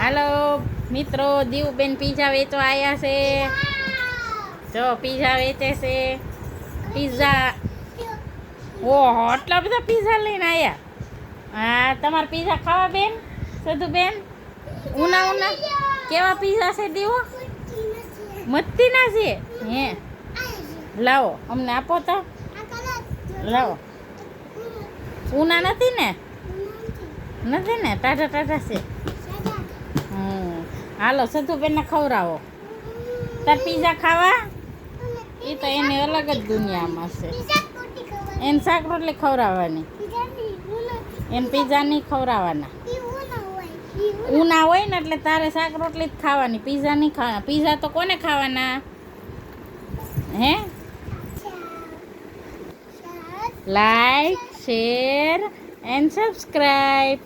હાલો મિત્રો, દીવબેન પીઝા વેચવા આવ્યા છે. જો પીઝા વેચે છે. પીઝા, ઓહો આટલા બધા પીઝા લઈને આવ્યા. હા, તમારે પીઝા ખાવા બેન? સધુબેન, ઉના ઉના કેવા પીઝા છે દીવો? મસ્તીના છે હે? લાવો અમને આપો તો. લાવો. ઉના નથી ને? નથી ને? ટાટા ટાટા છે. હાલો સધુબેનને ખવડાવો. તાર પીઝા ખાવા? એ તો એની અલગ જ દુનિયામાં છે. એને શાક રોટલી ખવડાવવાની, એને પીઝા નહીં ખવડાવવાના. ઉના હોય ને એટલે તારે શાક રોટલી જ ખાવાની, પીઝા નહીં ખાવાના. પીઝા તો કોને ખાવાના હે? Like, share and subscribe.